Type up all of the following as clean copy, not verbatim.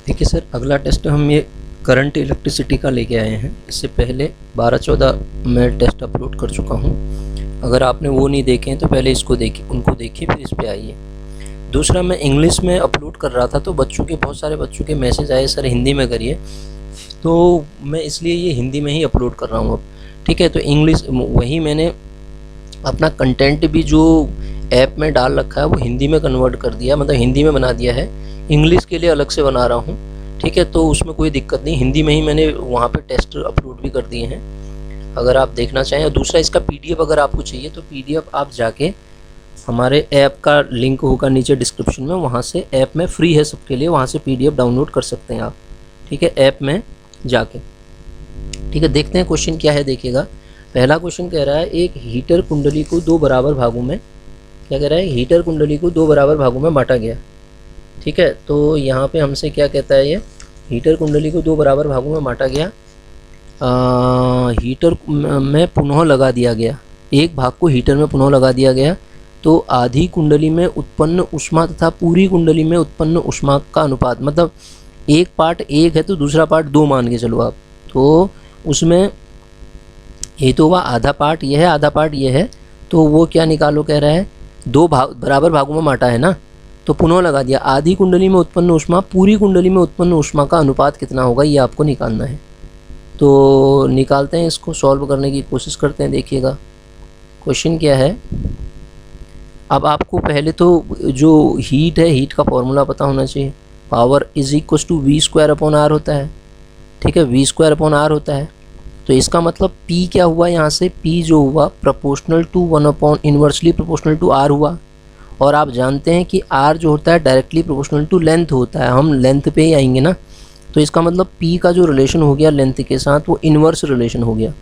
देखिए सर, अगला टेस्ट हम ये करंट इलेक्ट्रिसिटी का लेके आए हैं। इससे पहले 12-14 मैं टेस्ट अपलोड कर चुका हूँ। अगर आपने वो नहीं देखे हैं तो पहले इसको देखिए, उनको देखिए, फिर इस पे आइए। दूसरा, मैं इंग्लिश में अपलोड कर रहा था तो बहुत सारे बच्चों के मैसेज आए, सर हिंदी में करिए, तो मैं इसलिए ये हिंदी में ही अपलोड कर रहा हूँ अब। ठीक है, तो इंग्लिश वही मैंने अपना कंटेंट भी जो ऐप में डाल रखा है वो हिंदी में कन्वर्ट कर दिया, मतलब हिंदी में बना दिया है। इंग्लिश के लिए अलग से बना रहा हूँ। ठीक है, तो उसमें कोई दिक्कत नहीं, हिंदी में ही मैंने वहाँ पे टेस्ट अपलोड भी कर दिए हैं, अगर आप देखना चाहें। और दूसरा, इसका पीडीएफ अगर आपको चाहिए तो पीडीएफ आप जाके हमारे ऐप का लिंक होगा नीचे डिस्क्रिप्शन में, वहाँ से ऐप में फ्री है सबके लिए, वहाँ से पीडीएफ डाउनलोड कर सकते हैं आप। ठीक है, ऐप में जाके। ठीक है, देखते हैं क्वेश्चन क्या है, देखिएगा। पहला क्वेश्चन कह रहा है एक हीटर कुंडली को दो बराबर भागों में, क्या कह रहा है, हीटर कुंडली को दो बराबर भागों में बांटा गया। ठीक है, तो यहाँ पे हमसे क्या कहता है, ये हीटर कुंडली को दो बराबर भागों में बांटा गया, हीटर में पुनः लगा दिया गया, एक भाग को हीटर में पुनः लगा दिया गया, तो आधी कुंडली में उत्पन्न ऊष्मा तथा पूरी कुंडली में उत्पन्न ऊष्मा का अनुपात, मतलब एक पार्ट एक है तो दूसरा पार्ट दो मान के चलो आप, तो उसमें ये तो हुआ आधा पार्ट ये है, आधा पार्ट ये है, तो वो क्या निकालो, कह रहा है दो भाग बराबर भागों में बांटा है ना, तो पुनः लगा दिया, आधी कुंडली में उत्पन्न ऊष्मा पूरी कुंडली में उत्पन्न ऊष्मा का अनुपात कितना होगा, ये आपको निकालना है। तो निकालते हैं, इसको सॉल्व करने की कोशिश करते हैं। देखिएगा क्वेश्चन क्या है। अब आपको पहले तो जो हीट है, हीट का फॉर्मूला पता होना चाहिए। Power is equal to V² होता है। ठीक है, V² होता है, तो इसका मतलब P क्या हुआ, यहाँ से P जो हुआ proportional to 1 inversely proportional to R हुआ। और आप जानते हैं कि R जो होता है डायरेक्टली प्रोपोर्शनल टू लेंथ होता है, हम लेंथ पे ही आएंगे ना, तो इसका मतलब P का जो रिलेशन हो गया लेंथ के साथ वो इन्वर्स रिलेशन हो गया।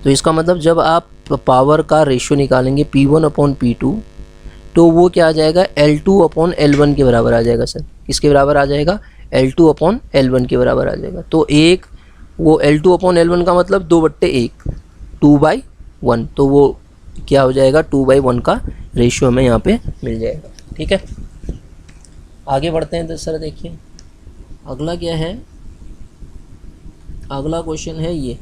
तो इसका मतलब जब आप पावर का रेशियो निकालेंगे P1/P2, तो वो क्या आ जाएगा, L2/L1 के बराबर आ जाएगा। सर किसके बराबर आ जाएगा, L2/L1 के बराबर आ जाएगा। तो एक वो L2/L1 का मतलब 2/1, 2/1, तो वो क्या हो जाएगा, 2/1 का रेशियो हमें यहाँ पे मिल जाएगा। ठीक है, आगे बढ़ते हैं। तो सर देखिए अगला क्या है, अगला क्वेश्चन है ये।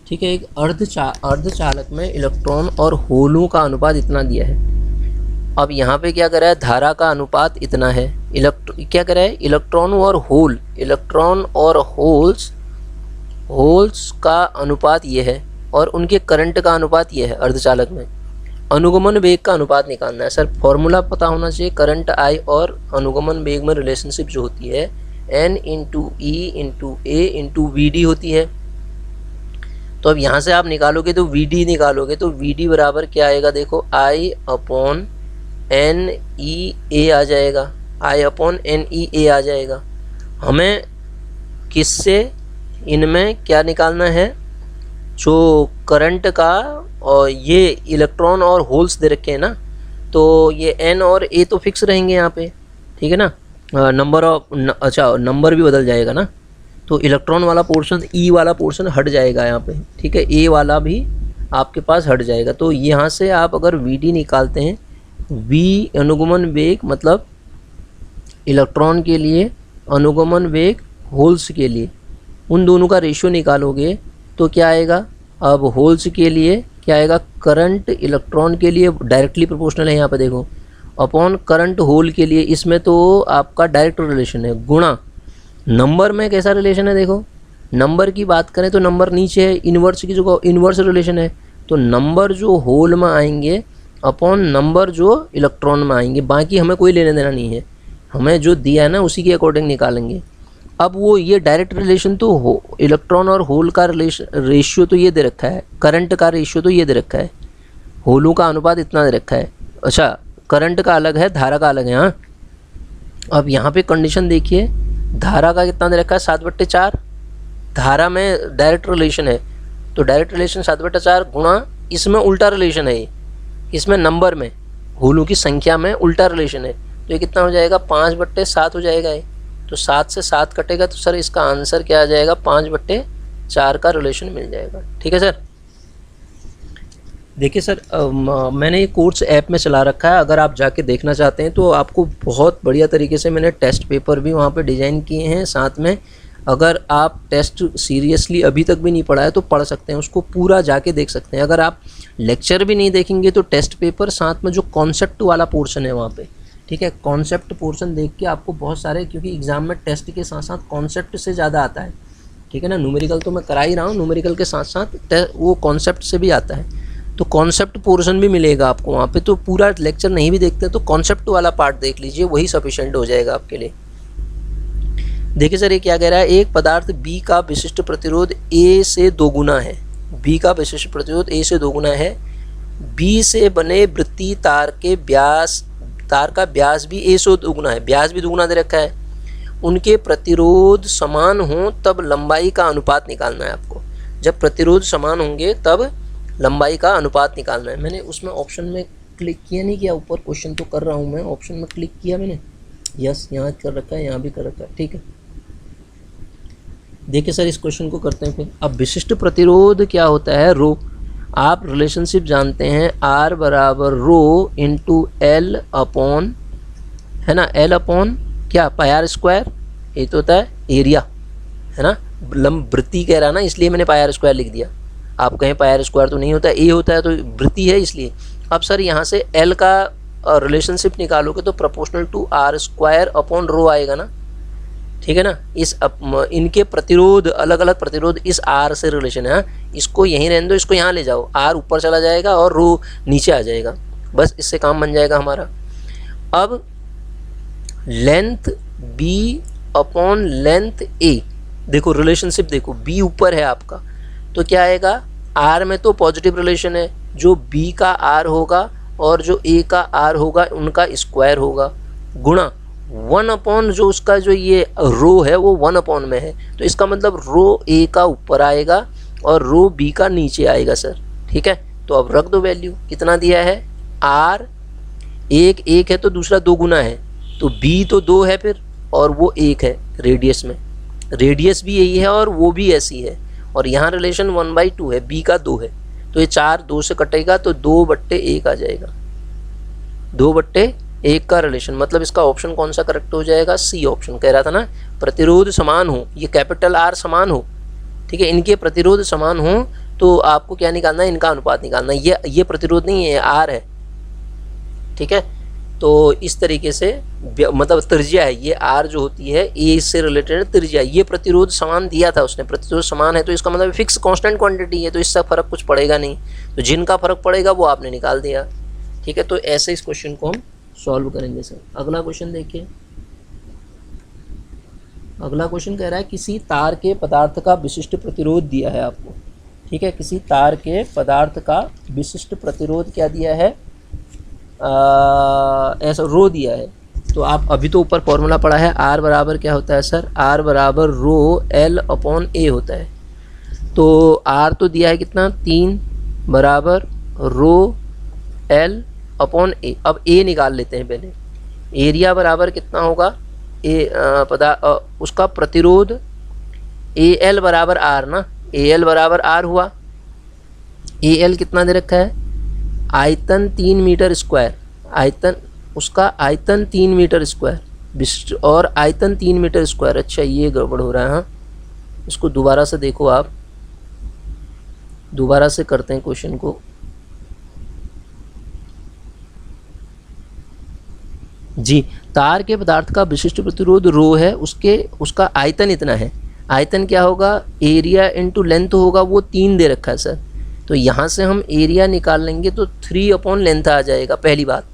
ठीक है, एक अर्धचालक में इलेक्ट्रॉन और होलों का अनुपात इतना दिया है। अब यहाँ पे क्या कर रहा है, धारा का अनुपात इतना है, क्या कर रहा है, इलेक्ट्रॉन और होल्स का अनुपात ये है, और उनके करंट का अनुपात ये है। अर्धचालक में अनुगमन वेग का अनुपात निकालना है। सर फॉर्मूला पता होना चाहिए, करंट I और अनुगमन वेग में रिलेशनशिप जो होती है N × E × A × VD होती है। तो अब यहाँ से आप निकालोगे तो VD निकालोगे, तो VD बराबर क्या आएगा, देखो I/NEA आ जाएगा, I/NEA आ जाएगा। हमें किससे इनमें क्या निकालना है, जो करंट का, और ये इलेक्ट्रॉन और होल्स दे रखे हैं ना, तो ये N और A तो फिक्स रहेंगे यहाँ पे। ठीक है ना, नंबर भी बदल जाएगा ना, तो इलेक्ट्रॉन वाला पोर्शन, E वाला पोर्शन हट जाएगा यहाँ पे। ठीक है, A वाला भी आपके पास हट जाएगा। तो यहाँ से आप अगर VD निकालते हैं, V अनुगमन वेग मतलब इलेक्ट्रॉन के लिए, अनुगमन वेग होल्स के लिए, उन दोनों का रेशियो निकालोगे तो क्या आएगा, अब होल्स के लिए क्या आएगा, करंट इलेक्ट्रॉन के लिए डायरेक्टली प्रोपोर्शनल है यहाँ पे देखो, अपॉन करंट होल के लिए, इसमें तो आपका डायरेक्ट रिलेशन है, गुणा नंबर में कैसा रिलेशन है, देखो नंबर की बात करें तो नंबर नीचे है, इन्वर्स की जगह इन्वर्स रिलेशन है, तो नंबर जो होल में आएंगे अपॉन नंबर जो इलेक्ट्रॉन में आएंगे, बाकी हमें कोई लेना देना नहीं है, हमें जो दिया है ना उसी के अकॉर्डिंग निकालेंगे। अब वो ये डायरेक्ट रिलेशन तो हो, इलेक्ट्रॉन और होल का रेशियो तो ये दे रखा है, करंट का रेशियो तो ये दे रखा है, होलों का अनुपात इतना दे रखा है। अच्छा, करंट का अलग है, धारा का अलग है। हाँ, अब यहाँ पे कंडीशन देखिए, धारा का कितना दे रखा है, 7/4, धारा में डायरेक्ट रिलेशन है, तो डायरेक्ट रिलेशन 7/4 गुणा, इसमें उल्टा रिलेशन है, इसमें नंबर में होलों की संख्या में उल्टा रिलेशन है, तो ये कितना हो जाएगा, 5/7 हो जाएगा ये। तो 7 से 7 कटेगा, तो सर इसका आंसर क्या आ जाएगा, 5/4 का रिलेशन मिल जाएगा। ठीक है सर, देखिए सर, मैंने ये कोर्स ऐप में चला रखा है, अगर आप जाके देखना चाहते हैं तो आपको बहुत बढ़िया तरीके से मैंने टेस्ट पेपर भी वहाँ पे डिज़ाइन किए हैं। साथ में अगर आप टेस्ट सीरियसली अभी तक भी नहीं पढ़ा है तो पढ़ सकते हैं, उसको पूरा जाके देख सकते हैं। अगर आप लेक्चर भी नहीं देखेंगे तो टेस्ट पेपर, साथ में जो कॉन्सेप्ट वाला पोर्शन है वहाँ पे, ठीक है, कॉन्सेप्ट पोर्शन देख के आपको बहुत सारे, क्योंकि एग्ज़ाम में टेस्ट के साथ साथ कॉन्सेप्ट से ज़्यादा आता है, ठीक है ना। न्यूमेरिकल तो मैं करा ही रहा हूँ, न्यूमेरिकल के साथ साथ वो कॉन्सेप्ट से भी आता है, तो कॉन्सेप्ट पोर्शन भी मिलेगा आपको वहाँ पे। तो पूरा लेक्चर नहीं भी देखते तो कॉन्सेप्ट वाला पार्ट देख लीजिए, वही सफिशिएंट हो जाएगा आपके लिए। देखिए सर, ये क्या कह रहा है, एक पदार्थ B का विशिष्ट प्रतिरोध A से 2 गुना है। B का विशिष्ट प्रतिरोध A से 2 गुना है। B से बने वृत्तीय तार का व्यास भी A से 2 गुना है, व्यास भी 2 गुना दे रखा है। उनके प्रतिरोध समान हो तब लंबाई का अनुपात निकालना है आपको। जब प्रतिरोध समान होंगे तब लंबाई का अनुपात निकालना है। मैंने उसमें ऑप्शन में क्लिक किया नहीं किया, ऊपर क्वेश्चन तो कर रहा हूँ मैं, ऑप्शन में क्लिक किया मैंने, यस यहाँ कर रखा है, यहाँ भी कर रखा है, ठीक है। देखिए सर, इस क्वेश्चन को करते हैं फिर। अब विशिष्ट प्रतिरोध क्या होता है, रो। आप रिलेशनशिप जानते हैं, R बराबर रो इंटू L अपॉन, है ना, L अपॉन क्या, पाई आर स्क्वायर, ये तो होता है एरिया, है ना, लंब वृत्ति कह रहा है ना, इसलिए मैंने पाई आर स्क्वायर लिख दिया। आप कहें पाई आर स्क्वायर तो नहीं होता, ए होता है, तो वृत्ति है इसलिए। अब सर यहाँ से L का रिलेशनशिप निकालोगे तो proportional to R square upon rho आएगा ना, ठीक है ना। इनके प्रतिरोध, अलग अलग प्रतिरोध इस R से रिलेशन है। इसको यहीं रहने दो, इसको यहाँ ले जाओ, R ऊपर चला जाएगा और रो नीचे आ जाएगा, बस इससे काम बन जाएगा हमारा। अब length B upon length A, देखो रिलेशनशिप देखो, B ऊपर है आपका तो क्या आएगा, R में तो पॉजिटिव रिलेशन है, जो B का R होगा और जो A का R होगा उनका स्क्वायर होगा, गुणा 1 अपॉन जो उसका जो ये रो है वो 1 अपॉन में है, तो इसका मतलब रो A का ऊपर आएगा और रो B का नीचे आएगा सर, ठीक है। तो अब रख दो वैल्यू, कितना दिया है, R एक है तो दूसरा 2 गुना है, तो B तो 2 है फिर, और वो 1 है रेडियस में, रेडियस भी यही है और वो भी ऐसी है, और यहाँ रिलेशन 1/2 है, B का 2 है, तो ये 4 2 से कटेगा तो 2/1 आ जाएगा, 2/1 का रिलेशन। मतलब इसका ऑप्शन कौन सा करेक्ट हो जाएगा, सी ऑप्शन। कह रहा था ना प्रतिरोध समान हो, ये कैपिटल R समान हो, ठीक है, इनके प्रतिरोध समान हो तो आपको क्या निकालना है, इनका अनुपात निकालना है। ये प्रतिरोध नहीं है, R है, ठीक है। तो इस तरीके से मतलब त्रिज्या है ये, R जो होती है A से रिलेटेड त्रिज्या, ये प्रतिरोध समान दिया था उसने, प्रतिरोध समान है तो इसका मतलब फिक्स कांस्टेंट क्वांटिटी है, तो इससे फर्क कुछ पड़ेगा नहीं, तो जिनका फर्क पड़ेगा वो आपने निकाल दिया, ठीक है। तो ऐसे इस क्वेश्चन को हम सॉल्व करेंगे सर। अगला क्वेश्चन देखिए, अगला क्वेश्चन कह रहा है किसी तार के पदार्थ का विशिष्ट प्रतिरोध दिया है आपको, ठीक है, किसी तार के पदार्थ का विशिष्ट प्रतिरोध क्या दिया है, ऐसा रो दिया है। तो आप अभी तो ऊपर फॉर्मूला पढ़ा है, R बराबर क्या होता है सर, R बराबर रो L अपॉन A होता है। तो R तो दिया है कितना, 3 बराबर रो L अपॉन A। अब A निकाल लेते हैं पहले, एरिया बराबर कितना होगा, उसका प्रतिरोध AL बराबर R ना, AL बराबर R हुआ, AL कितना दे रखा है, आयतन 3 मीटर स्क्वायर, आयतन उसका आयतन 3 मीटर स्क्वायर और आयतन 3 मीटर स्क्वायर। अच्छा ये गड़बड़ हो रहा है, हाँ इसको दोबारा से देखो, आप दोबारा से करते हैं क्वेश्चन को। जी, तार के पदार्थ का विशिष्ट प्रतिरोध रो है, उसका आयतन इतना है, आयतन क्या होगा, एरिया इंटू लेंथ होगा, वो 3 दे रखा है सर, तो यहाँ से हम एरिया निकाल लेंगे तो 3 अपॉन लेंथ आ जाएगा, पहली बात।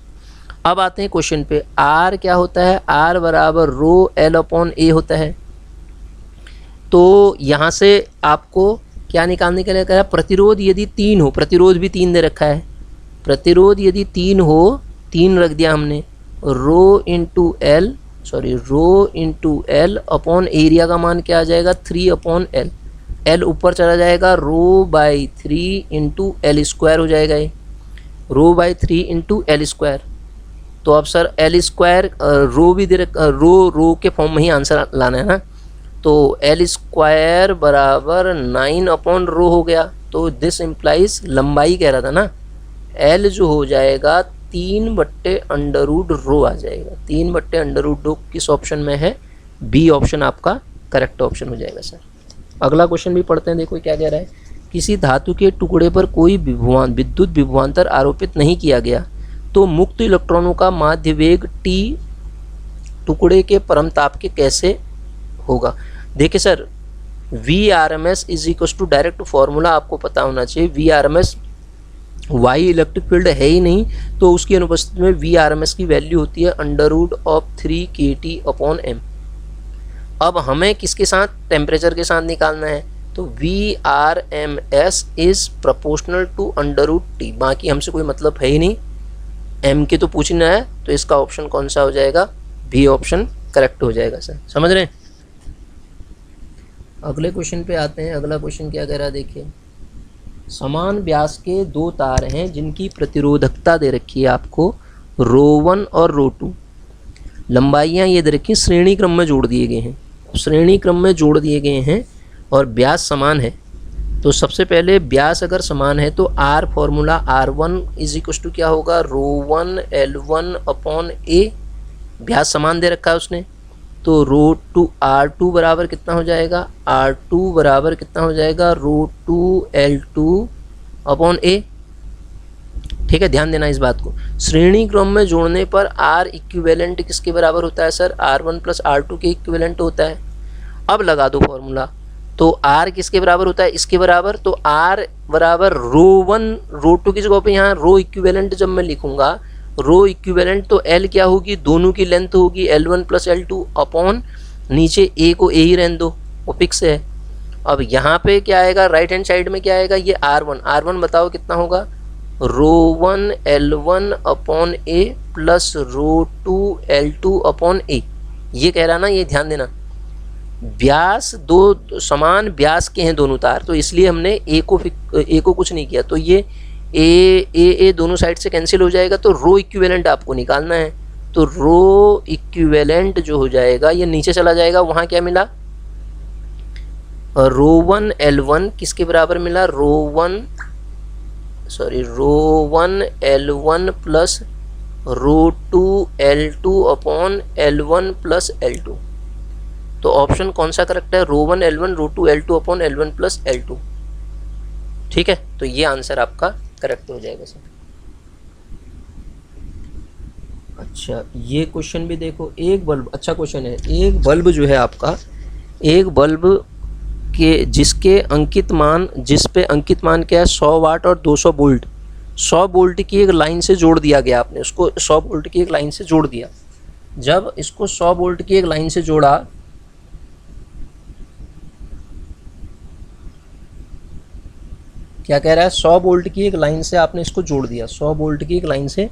अब आते हैं क्वेश्चन पे, R क्या होता है, R बराबर रो L अपॉन A होता है। तो यहाँ से आपको क्या निकालने के लिए कहा, प्रतिरोध यदि 3 हो, प्रतिरोध भी 3 दे रखा है, प्रतिरोध यदि 3 हो, 3 रख दिया हमने, rho into L upon area का मान क्या आ जाएगा, 3 अपॉन L, L ऊपर चला जाएगा, रो बाई 3 इंटू एल स्क्वायर हो जाएगा, ये रो बाई 3 इंटू एल स्क्वायर। तो अब सर एल स्क्वायर रो भी दे रो के फॉर्म में ही आंसर लाना है ना, तो एल स्क्वायर बराबर 9 अपॉन रो हो गया। तो दिस इम्प्लाइज लंबाई कह रहा था ना, एल जो हो जाएगा 3/√ρ आ जाएगा। 3/√ρ किस ऑप्शन में है? बी ऑप्शन आपका करेक्ट ऑप्शन हो जाएगा सर। अगला क्वेश्चन भी पढ़ते हैं, देखो क्या कह रहा है। किसी धातु के टुकड़े पर कोई विद्युत विभवांतर आरोपित नहीं किया गया तो मुक्त इलेक्ट्रॉनों का माध्य वेग T टुकड़े के परमताप के कैसे होगा? देखिए sir, VRMS is equal to direct formula आपको पता होना चाहिए। VRMS वाई इलेक्ट्रिक फील्ड है ही नहीं, तो उसकी अनुपस्थिति में VRMS की वैल्यू होती है √3kT/m। अब हमें किसके साथ? टेम्परेचर के साथ निकालना है, तो VRMS is proportional to √T। बाकी हमसे कोई मतलब है ही नहीं, m के तो पूछना है, तो इसका ऑप्शन कौन सा हो जाएगा? बी ऑप्शन करेक्ट हो जाएगा सर। समझ रहे हैं? अगले क्वेश्चन पे आते हैं। अगला क्वेश्चन क्या कह रहा है, देखिए। समान व्यास के दो तार हैं जिनकी प्रतिरोधकता दे रखी है आपको ρ1 और ρ2। लंबाइयाँ ये दे रखी, श्रेणी क्रम में जोड़ दिए गए हैं। श्रेणी क्रम में जोड़ दिए गए हैं और व्यास समान है। तो सबसे पहले व्यास अगर समान है तो R formula R1 is equal to क्या होगा? ρ1 L1/A। व्यास समान दे रखा है उसने, तो ρ2 R2 बराबर कितना हो जाएगा? R2 बराबर कितना हो जाएगा? ρ2 L2/A। ठीक है, ध्यान देना इस बात को। श्रेणी क्रम में जोड़ने पर R इक्विवेलेंट किसके बराबर होता है सर? R1 + R2 के इक्विवेलेंट होता है। अब लगा दो फॉर्मूला, तो R किसके बराबर होता है? इसके बराबर। तो R बराबर ρ1 ρ2 की जगह पे यहाँ रो इक्विवेलेंट जब मैं लिखूंगा, रो इक्विवेलेंट तो L क्या होगी? दोनों की लेंथ होगी L1 + L2 अपॉन नीचे A को A ही रहने दो, वो फिक्स है। अब यहाँ पे क्या आएगा? राइट हैंड साइड में क्या आएगा? ये R1 बताओ कितना होगा? ρ1 L1/A प्लस ρ2 L2/A। ये कह रहा ना, ये ध्यान देना। व्यास दो समान व्यास के हैं दोनों तार, तो इसलिए हमने ए को कुछ नहीं किया। तो ये ए दोनों साइड से कैंसिल हो जाएगा, तो रो इक्विवेलेंट आपको निकालना है। तो रो इक्विवेलेंट जो हो जाएगा ये नीचे चला जाएगा। वहाँ क्या मिला? ρ1 L1 किसके बराबर मिला? ρ1 L1 प्लस ρ2 L2/L1 + L2। तो ऑप्शन कौन सा करेक्ट है? ρ1 L1 ρ2 L2/L1 + L2। ठीक है, तो ये आंसर आपका करेक्ट हो जाएगा सर। अच्छा, ये क्वेश्चन भी देखो। एक बल्ब, अच्छा क्वेश्चन है। एक बल्ब जो है आपका, एक बल्ब के जिस पे अंकित मान क्या है? 100 वाट और 200 वोल्ट। 100 वोल्ट की एक लाइन से जोड़ दिया गया, आपने उसको 100 वोल्ट की एक लाइन से जोड़ दिया। जब इसको 100 वोल्ट की एक लाइन से जोड़ा, क्या कह रहा है? 100 वोल्ट की एक लाइन से आपने इसको जोड़ दिया। 100 वोल्ट की एक लाइन से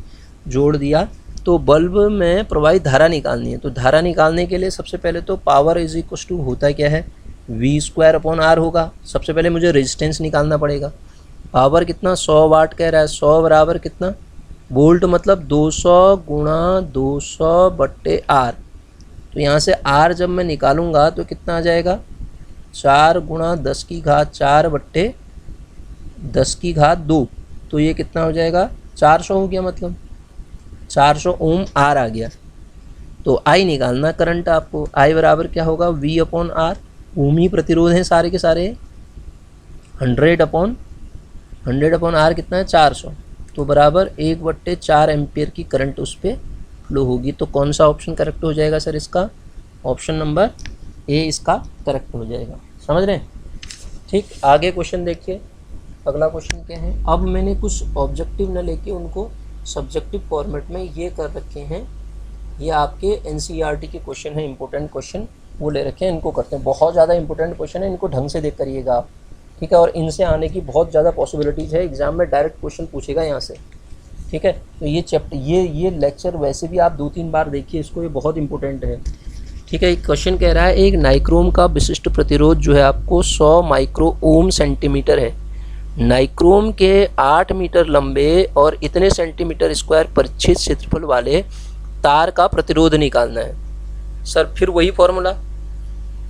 जोड़ दिया, तो बल्ब में प्रवाहित धारा निकालनी है। तो धारा निकालने के लिए सबसे पहले तो पावर इज इक्वल टू होता क्या है? V²/R होगा। सबसे पहले मुझे रेजिस्टेंस निकालना पड़ेगा। पावर कितना? 100 वाट कह रहा है। 100 बराबर कितना? वोल्ट मतलब 200 × 200/R। तो यहाँ से R जब मैं निकालूंगा तो कितना आ जाएगा? 4 × 10⁻²/10⁻²। तो ये कितना हो जाएगा? 400 हो गया, मतलब 400 ओम R आ गया। तो I निकालना करंट आपको। I बराबर क्या होगा? V/R। ओम ही प्रतिरोध हैं सारे के सारे। 100/R कितना है? 400। तो बराबर 1/4 एम्पियर की करंट उस पर फ्लो होगी। तो कौन सा ऑप्शन करेक्ट हो जाएगा सर? इसका ऑप्शन नंबर ए इसका करेक्ट हो जाएगा। समझ रहे हैं? ठीक, आगे क्वेश्चन देखिए। अगला क्वेश्चन क्या है? अब मैंने कुछ ऑब्जेक्टिव न लेके उनको सब्जेक्टिव फॉर्मेट में ये कर रखे हैं। ये आपके NCERT के क्वेश्चन हैं, इंपॉर्टेंट क्वेश्चन वो ले रखे हैं, इनको करते हैं। बहुत ज़्यादा इंपॉर्टेंट क्वेश्चन है, इनको ढंग से देख करिएगा आप। ठीक है, और इनसे आने की बहुत ज़्यादा पॉसिबिलिटीज़ है। एग्जाम में डायरेक्ट क्वेश्चन पूछेगा यहाँ से। ठीक है, तो ये चैप्टर ये लेक्चर वैसे भी आप 2-3 बार देखिए इसको, ये बहुत इंपॉर्टेंट है। ठीक है, एक क्वेश्चन कह रहा है एक नाइक्रोम का विशिष्ट प्रतिरोध जो है आपको 100 माइक्रो ओम सेंटीमीटर है। नाइक्रोम के 8 मीटर लंबे और इतने सेंटीमीटर स्क्वायर परिच्छेद क्षेत्रफल वाले तार का प्रतिरोध निकालना है। सर फिर वही फॉर्मूला।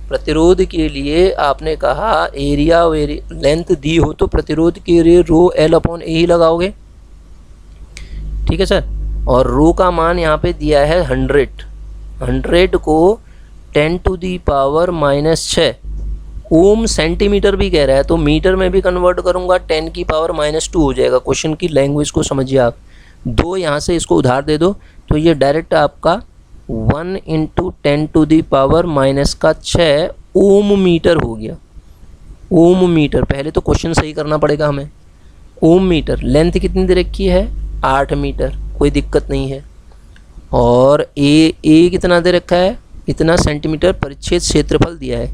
प्रतिरोध के लिए आपने कहा एरिया लेंथ दी हो तो प्रतिरोध के लिए ρL/A ही लगाओगे। ठीक है सर। और रो का मान यहाँ पे दिया है 100, 100 को 10⁻⁻6 ओम सेंटीमीटर भी कह रहा है, तो मीटर में भी कन्वर्ट करूँगा 10⁻⁻2 हो जाएगा। क्वेश्चन की लैंग्वेज को समझिए आप। 2 यहाँ से इसको उधार दे दो तो ये डायरेक्ट आपका 1 × 10⁻⁻6 ओम मीटर हो गया। ओम मीटर, पहले तो क्वेश्चन सही करना पड़ेगा हमें। ओम मीटर, लेंथ कितनी दे रखी है 8 मीटर, कोई दिक्कत नहीं है। और ए कितना दे रखा है, इतना सेंटीमीटर परिच्छेद क्षेत्रफल दिया है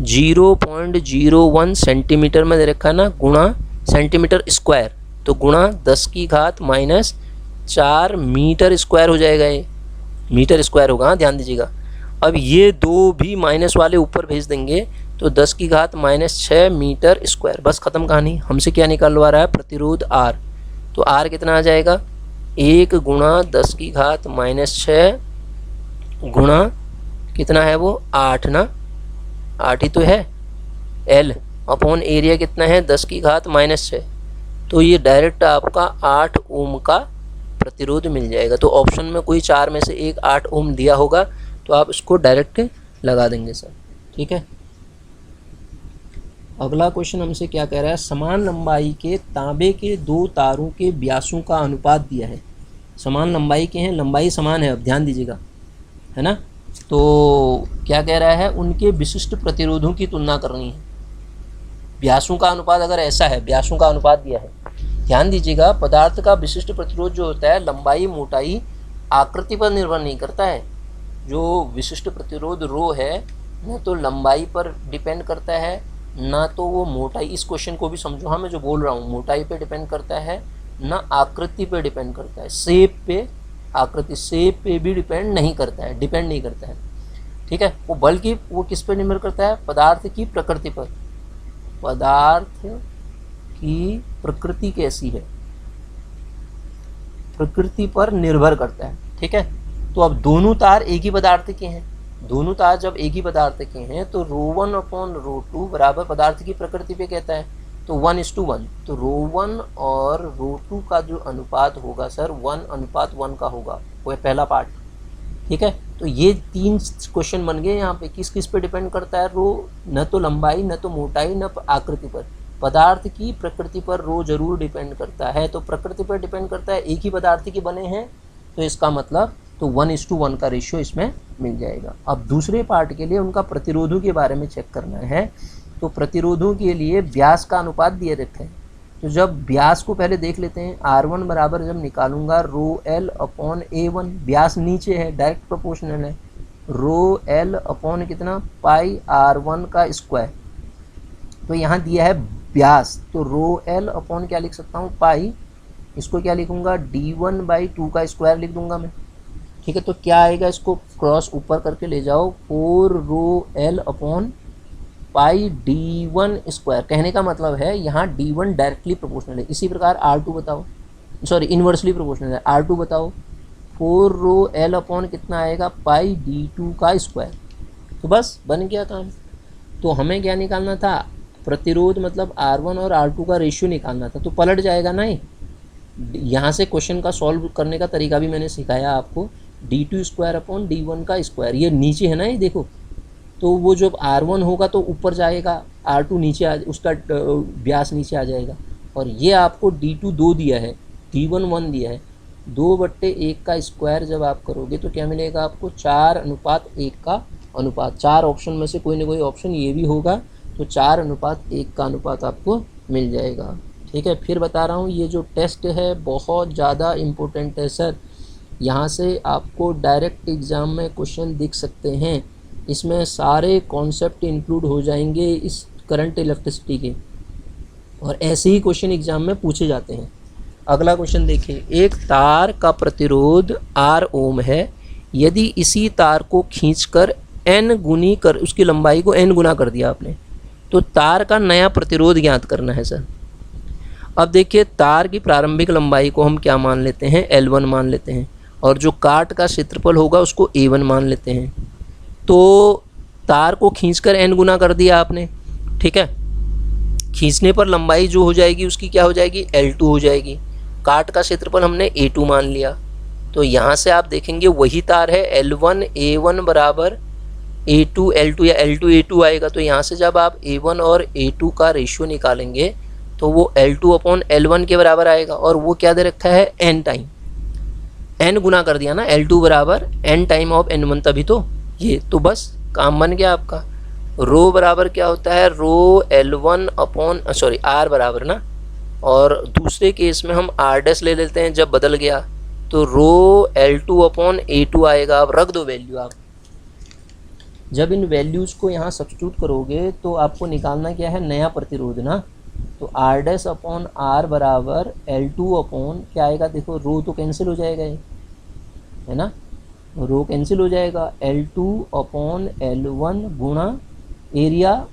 0.01 सेंटीमीटर में दे रखा है ना, गुणा सेंटीमीटर स्क्वायर, तो गुणा 10⁻⁻4 मीटर स्क्वायर हो जाएगा। ये मीटर स्क्वायर होगा, हाँ ध्यान दीजिएगा। अब ये दो भी माइनस वाले ऊपर भेज देंगे तो 10⁻⁻6 मीटर स्क्वायर, बस ख़त्म कहानी। हमसे क्या निकलवा रहा है, प्रतिरोध R, तो R कितना आ जाएगा 1 × 10⁻⁻6 गुणा कितना है वो 8 ना, 8 ही तो है, L अपॉन एरिया कितना है 10⁻⁻6, तो ये डायरेक्ट आपका 8 ओम का प्रतिरोध मिल जाएगा। तो ऑप्शन में कोई 4 में से एक 8 ओम दिया होगा तो आप इसको डायरेक्ट लगा देंगे सर, ठीक है। अगला क्वेश्चन हमसे क्या कह रहा है, समान लंबाई के तांबे के 2 तारों के व्यासों का अनुपात दिया है। समान लंबाई के हैं, लंबाई समान है, अब ध्यान दीजिएगा, है ना। तो क्या कह रहा है, उनके विशिष्ट प्रतिरोधों की तुलना करनी है। व्यासों का अनुपात अगर ऐसा है, व्यासों का अनुपात दिया है, ध्यान दीजिएगा। पदार्थ का विशिष्ट प्रतिरोध जो होता है लंबाई मोटाई आकृति पर निर्भर नहीं करता है। जो विशिष्ट प्रतिरोध रो है न तो लंबाई पर डिपेंड करता है ना तो वो मोटाई, इस क्वेश्चन को भी समझो, हाँ मैं जो बोल रहा हूँ मोटाई पे डिपेंड करता है ना आकृति पे डिपेंड करता है, शेप पे, आकृति शेप पे भी डिपेंड नहीं करता है, डिपेंड नहीं करता है, ठीक है। वो बल्कि वो किस पे निर्भर करता है, पदार्थ की प्रकृति पर। पदार्थ की प्रकृति कैसी है, प्रकृति पर निर्भर करता है, ठीक है। तो अब दोनों तार एक ही पदार्थ के हैं, दोनों तार जब एक ही पदार्थ के हैं तो ρ1/ρ2 बराबर पदार्थ की प्रकृति पे कहता है तो 1:1, तो ρ1 और ρ2 का जो अनुपात होगा सर 1:1 का होगा, वो है पहला पार्ट, ठीक है। तो ये 3 क्वेश्चन बन गए यहाँ पे, किस किस पे डिपेंड करता है रो, न तो लंबाई न तो मोटाई न आकृति पर, पदार्थ की प्रकृति पर रो जरूर डिपेंड करता है। तो प्रकृति पर डिपेंड करता है, एक ही पदार्थ के बने हैं, तो इसका मतलब तो 1:1 का रेशियो इसमें मिल जाएगा। अब दूसरे पार्ट के लिए उनका प्रतिरोधों के बारे में चेक करना है, तो प्रतिरोधों के लिए व्यास का अनुपात दिए रखे हैं। तो जब व्यास को पहले देख लेते हैं, R1 बराबर जब निकालूंगा ρL/A1, व्यास नीचे है, डायरेक्ट प्रोपोर्शनल है, ρL/ कितना πr1 का स्क्वायर, तो यहाँ दिया है व्यास, तो ρL/ क्या लिख सकता हूँ पाई, इसको क्या लिखूंगा d1/2 का स्क्वायर लिख दूंगा मैं, ठीक है। तो क्या आएगा, इसको क्रॉस ऊपर करके ले जाओ, 4ρL/ πd1 स्क्वायर, कहने का मतलब है यहाँ d1 डायरेक्टली प्रोपोर्शनल है। इसी प्रकार R2 बताओ, सॉरी इन्वर्सली प्रोपोर्शनल है, R2 बताओ 4ρL/ कितना आएगा πd2 का स्क्वायर, तो बस बन गया काम। तो हमें क्या निकालना था, प्रतिरोध मतलब R1 और R2 का रेशियो निकालना था, तो पलट जाएगा ना। यहाँ से क्वेश्चन का सॉल्व करने का तरीका भी मैंने सिखाया आपको, d2² d1 का स्क्वायर, ये नीचे है ना, ये देखो, तो वो जब R1 होगा तो ऊपर जाएगा, R2 नीचे उसका व्यास नीचे आ जाएगा, और ये आपको d2 2 दिया है, d1 1 दिया है, 2/1 का स्क्वायर जब आप करोगे तो क्या मिलेगा आपको 4:1 का अनुपात। 4 ऑप्शन में से कोई ना कोई ऑप्शन ये भी होगा, तो 4:1 का अनुपात आपको मिल जाएगा, ठीक है। फिर बता रहा हूँ, ये जो टेस्ट है बहुत ज़्यादा इम्पोर्टेंट है सर, यहाँ से आपको डायरेक्ट एग्ज़ाम में क्वेश्चन दिख सकते हैं, इसमें सारे कॉन्सेप्ट इंक्लूड हो जाएंगे इस करंट इलेक्ट्रिसिटी के, और ऐसे ही क्वेश्चन एग्ज़ाम में पूछे जाते हैं। अगला क्वेश्चन देखिए, एक तार का प्रतिरोध R ओम है, यदि इसी तार को खींचकर n गुनी कर, उसकी लंबाई को n गुना कर दिया आपने, तो तार का नया प्रतिरोध ज्ञात करना है सर। अब देखिए, तार की प्रारंभिक लंबाई को हम क्या मान लेते हैं, L1 मान लेते हैं, और जो काट का क्षेत्रफल होगा उसको A1 मान लेते हैं। तो तार को खींचकर n गुना कर दिया आपने, ठीक है। खींचने पर लंबाई जो हो जाएगी उसकी क्या हो जाएगी, L2 हो जाएगी। काट का क्षेत्रफल हमने A2 मान लिया, तो यहाँ से आप देखेंगे वही तार है L1 A1 बराबर A2 L2 या L2 A2 आएगा। तो यहाँ से जब आप A1 और A2 का रेशियो निकालेंगे तो वो L2 अपॉन L1 के बराबर आएगा, और वो क्या दे रखा है n टाइम, n गुना कर दिया ना, L2 बराबर n टाइम ऑफ N1, तभी तो ये, तो बस काम बन गया आपका। रो बराबर क्या होता है, रो L1 अपॉन R बराबर ना, और दूसरे केस में हम R डैश ले लेते हैं जब बदल गया, तो रो L2 अपॉन A2 आएगा। अब रख दो वैल्यू आप, जब इन वैल्यूज़ को यहाँ सब्स्टिट्यूट करोगे तो आपको निकालना क्या है, नया प्रतिरोध ना, तो R डैश अपॉन R बराबर L2 अपॉन क्या आएगा, देखो रो तो कैंसिल हो जाएगा ये, है ना, रो कैंसिल हो जाएगा, L2 अपॉन L1 गुणा एरिया,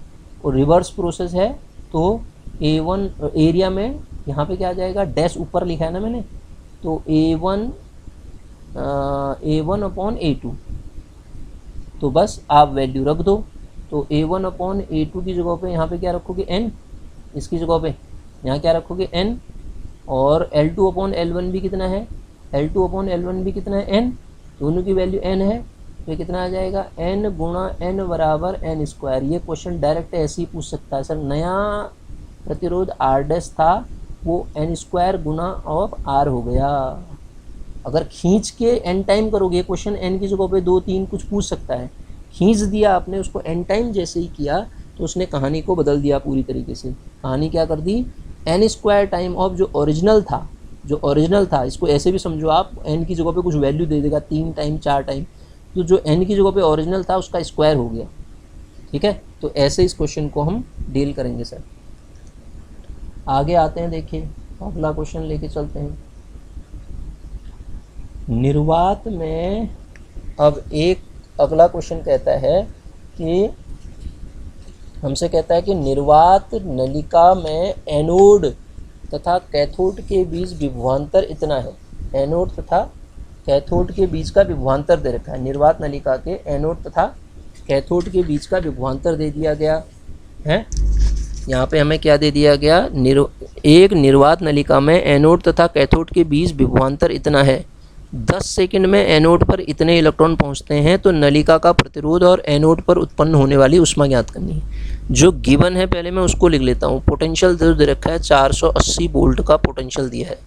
और रिवर्स प्रोसेस है तो A1 एरिया में यहाँ पे क्या आ जाएगा, डैश ऊपर लिखा है ना मैंने, तो A1 अपॉन A2, तो बस आप वैल्यू रख दो। तो A1 अपॉन A2 की जगह पे यहाँ पे क्या रखोगे n, इसकी जगह पे यहाँ क्या रखोगे n, और L2 अपॉन L1 भी कितना है, L2 अपॉन L1 भी कितना है n, दोनों की वैल्यू n है, तो कितना आ जाएगा n गुणा n बराबर n स्क्वायर। ये क्वेश्चन डायरेक्ट ऐसे ही पूछ सकता है, सर नया प्रतिरोध R डैश था वो n square Guna of R हो गया। अगर खींच के n टाइम करोगे क्वेश्चन n की जगह पे 2-3 कुछ पूछ सकता है, खींच दिया आपने उसको n टाइम जैसे ही किया तो उसने कहानी को बदल दिया पूरी तरीके से। कहानी क्या कर दी, n स्क्वायर टाइम ऑफ जो ओरिजिनल था, इसको ऐसे भी समझो आप, n की जगह पे कुछ वैल्यू दे देगा 3 टाइम 4 टाइम, तो जो n की जगह पे ओरिजिनल था उसका स्क्वायर हो गया। ठीक है, तो ऐसे इस क्वेश्चन को हम डील करेंगे सर। आगे आते हैं, देखिए अगला क्वेश्चन लेके चलते हैं। निर्वात में अब एक अगला क्वेश्चन कहता है कि हमसे कहता है कि निर्वात नलिका में एनोड तथा कैथोड के बीच विभवांतर इतना है। एनोड तथा कैथोड के बीच का विभवांतर दे रखा है। निर्वात नलिका के एनोड तथा कैथोड के बीच का विभवांतर दे दिया गया है। यहाँ पे हमें क्या दे दिया गया, एक निर्वात नलिका में एनोड तथा कैथोड के बीच विभवांतर इतना है, 10 सेकंड में एनोड पर इतने इलेक्ट्रॉन पहुँचते हैं, तो नलिका का प्रतिरोध और एनोड पर उत्पन्न होने वाली ऊष्मा ज्ञात करनी है। जो गिवन है पहले मैं उसको लिख लेता हूँ। पोटेंशियल दे रखा है 480 वोल्ट का पोटेंशियल दिया है,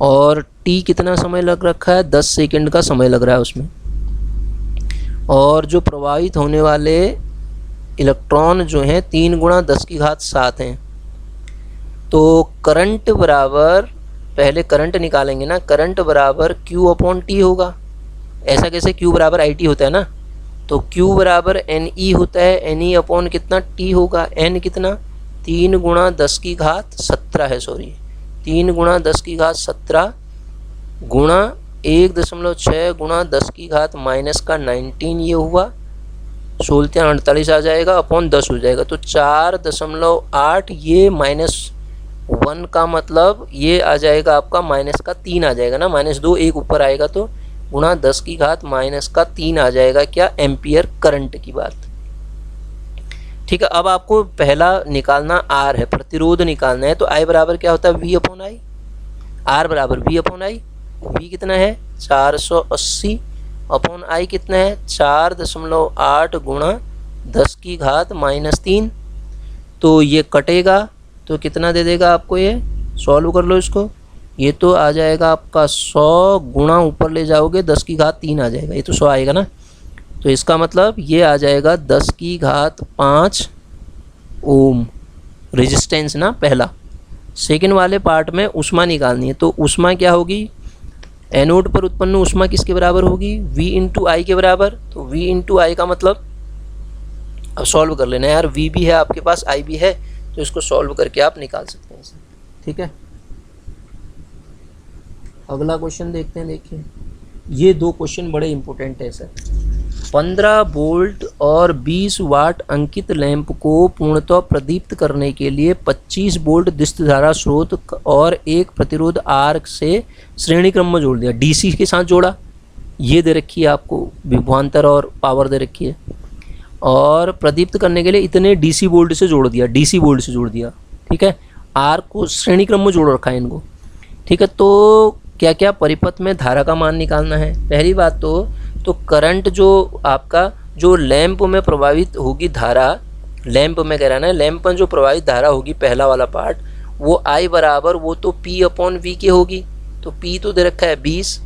और टी कितना समय लग रखा है, 10 सेकंड का समय लग रहा है उसमें, और जो प्रवाहित होने वाले इलेक्ट्रॉन जो हैं 3 गुणा 10 की घात 7 हैं। तो करंट बराबर, पहले करंट निकालेंगे ना, करंट बराबर Q अपॉन टी होगा। ऐसा कैसे, Q बराबर IT होता है ना, तो Q बराबर NE होता है, NE अपॉन कितना T होगा, N कितना 3 गुणा 10 की घात 17 है, 3 गुणा 10 की घात 17 गुणा 1.6 गुणा 10 की घात -19, ये हुआ 1648 आ जाएगा, अपॉन 10 हो जाएगा, तो 4.8, ये -1 का मतलब ये आ जाएगा आपका -3 आ जाएगा ना, -2 एक ऊपर आएगा, तो गुणा 10 की घात -3 आ जाएगा, क्या, एम्पियर करंट की बात। ठीक है, अब आपको पहला निकालना R है, प्रतिरोध निकालना है, तो I बराबर क्या होता है, V अपॉन आई, R बराबर V अपॉन आई। V कितना है 480 अपॉन I कितना है 4.8 गुणा 10 की घात -3, तो ये कटेगा तो कितना दे देगा आपको, ये सॉल्व कर लो इसको, ये तो आ जाएगा आपका 100 गुणा ऊपर ले जाओगे 10 की घात 3 आ जाएगा, ये तो 100 आएगा ना, तो इसका मतलब ये आ जाएगा 10 की घात 5 ओम रेजिस्टेंस ना, पहला। सेकंड वाले पार्ट में ऊष्मा निकालनी है, तो ऊष्मा क्या होगी, एनोड पर उत्पन्न ऊष्मा किसके बराबर होगी, V इंटू आई के बराबर, तो V इंटू आई का मतलब, अब सॉल्व कर लेना यार, V भी है आपके पास, I भी है, तो इसको सॉल्व करके आप निकाल सकते हैं इसे। ठीक है, अगला क्वेश्चन देखते हैं। देखिए ये 2 क्वेश्चन बड़े इंपॉर्टेंट है सर। 15 वोल्ट और 20 वाट अंकित लैंप को पूर्णतः प्रदीप्त करने के लिए 25 वोल्ट दिष्ट धारा स्रोत और एक प्रतिरोध R से श्रेणी क्रम में जोड़ दिया, DC के साथ जोड़ा, ये दे रखी है आपको, विभवांतर और पावर दे रखी है, और प्रदीप्त करने के लिए इतने DC वोल्ट से जोड़ दिया, DC वोल्ट से जोड़ दिया। ठीक है, R को श्रेणी क्रम में जोड़ रखा है इनको। ठीक है, तो क्या क्या परिपथ में धारा का मान निकालना है। पहली बात तो करंट जो आपका जो लैंप में प्रभावित होगी धारा, लैंप में कह रहा है ना, लैंप में जो प्रभावित धारा होगी पहला वाला पार्ट, वो I बराबर वो तो P अपॉन V की होगी। तो P तो दे रखा है 20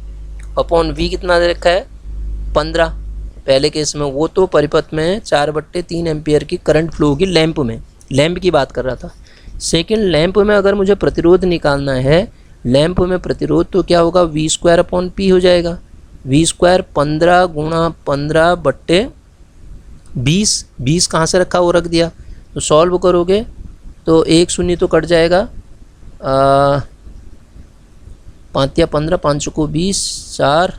अपॉन V कितना दे रखा है 15 पहले केस में। वो तो परिपथ में 4/3 एम्पियर की करंट फ्लो होगी लैंप में, लैंप की बात कर रहा था। सेकेंड, लैंप में अगर मुझे प्रतिरोध निकालना है, लैंप में प्रतिरोध तो क्या होगा V² अपॉन P हो जाएगा। V² 15 गुणा 15/20, 20 कहाँ से रखा वो रख दिया। तो सॉल्व करोगे तो 1 शून्य तो कट जाएगा, 5 या 15, 5 को 20, 4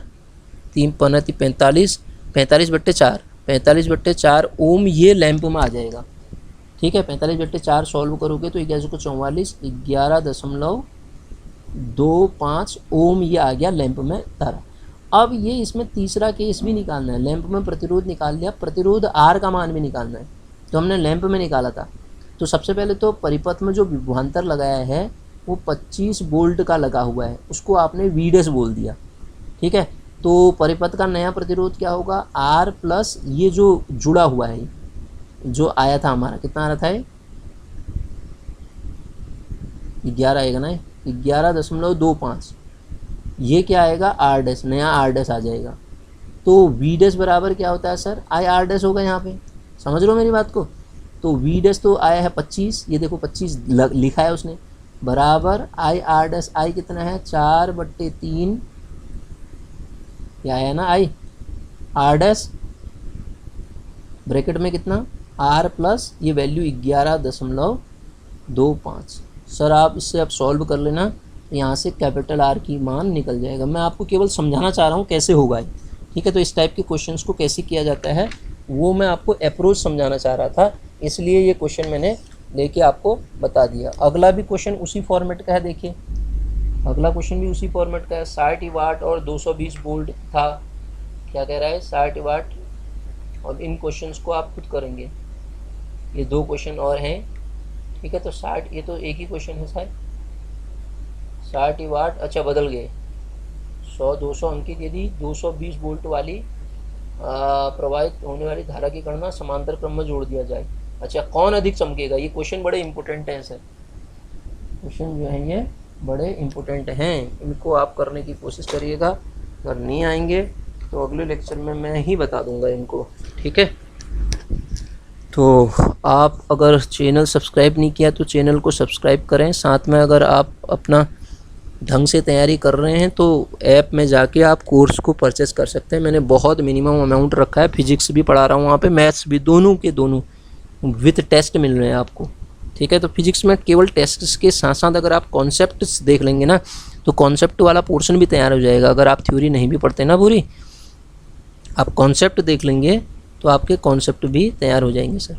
3 15 45, 45/4, 45/4 ओम ये लैंप में आ जाएगा। ठीक है, 45/4 सॉल्व करोगे तो 11 को 44, 11.25 ओम ये आ गया लैंप में धारा। अब ये इसमें तीसरा केस भी निकालना है, लैंप में प्रतिरोध निकाल लिया, प्रतिरोध R का मान भी निकालना है। तो हमने लैंप में निकाला था, तो सबसे पहले तो परिपथ में जो विभवांतर लगाया है वो 25 वोल्ट का लगा हुआ है, उसको आपने V' बोल दिया। ठीक है, तो परिपथ का नया प्रतिरोध क्या होगा R प्लस ये जो जुड़ा हुआ है, जो आया था हमारा, कितना आ रहा था 11 आएगा ना, 11.25, ये क्या आएगा R', नया R' आ जाएगा। तो V' बराबर क्या होता है सर, IR' होगा यहाँ पे, समझ लो मेरी बात को। तो V' तो आया है 25, ये देखो 25 लिखा है उसने, बराबर IR', I कितना है 4/3, क्या आया ना R' ब्रैकेट में कितना R प्लस ये वैल्यू 11.25। सर आप इससे अब सॉल्व कर लेना, यहाँ से कैपिटल R की मान निकल जाएगा। मैं आपको केवल समझाना चाह रहा हूँ कैसे होगा। ठीक है, तो इस टाइप के क्वेश्चंस को कैसे किया जाता है वो मैं आपको अप्रोच समझाना चाह रहा था, इसलिए ये क्वेश्चन मैंने लेके आपको बता दिया। अगला भी क्वेश्चन उसी फॉर्मेट का है, देखिए अगला क्वेश्चन भी उसी फॉर्मेट का है। 60 वाट और 220 वोल्ट था, क्या कह रहा है 60 वाट, और इन क्वेश्चंस को आप खुद करेंगे, ये 2 क्वेश्चन और हैं। ठीक है, तो 60, ये तो एक ही क्वेश्चन है शायद, 60 वाट, अच्छा बदल गए 100 200 अंकित, यदि 220 वोल्ट वाली प्रवाहित होने वाली धारा की गणना समांतर क्रम में जोड़ दिया जाए। अच्छा, कौन अधिक चमकेगा, ये क्वेश्चन बड़े इंपॉर्टेंट हैं सर, क्वेश्चन जो हैं ये बड़े इंपॉर्टेंट हैं, इनको आप करने की कोशिश करिएगा। अगर नहीं आएंगे तो अगले लेक्चर में मैं ही बता दूंगा इनको। ठीक है, तो आप अगर चैनल सब्सक्राइब नहीं किया तो चैनल को सब्सक्राइब करें। साथ में अगर आप अपना ढंग से तैयारी कर रहे हैं तो ऐप में जाके आप कोर्स को परचेस कर सकते हैं। मैंने बहुत मिनिमम अमाउंट रखा है, फिजिक्स भी पढ़ा रहा हूँ वहाँ पे, मैथ्स भी, दोनों के दोनों विथ टेस्ट मिल रहे हैं आपको। ठीक है, तो फिजिक्स में केवल टेस्ट के साथ साथ अगर आप कॉन्सेप्ट्स देख लेंगे ना तो कॉन्सेप्ट वाला पोर्शन भी तैयार हो जाएगा। अगर आप थ्योरी नहीं भी पढ़ते ना पूरी, आप कॉन्सेप्ट देख लेंगे तो आपके कॉन्सेप्ट भी तैयार हो जाएंगे सर।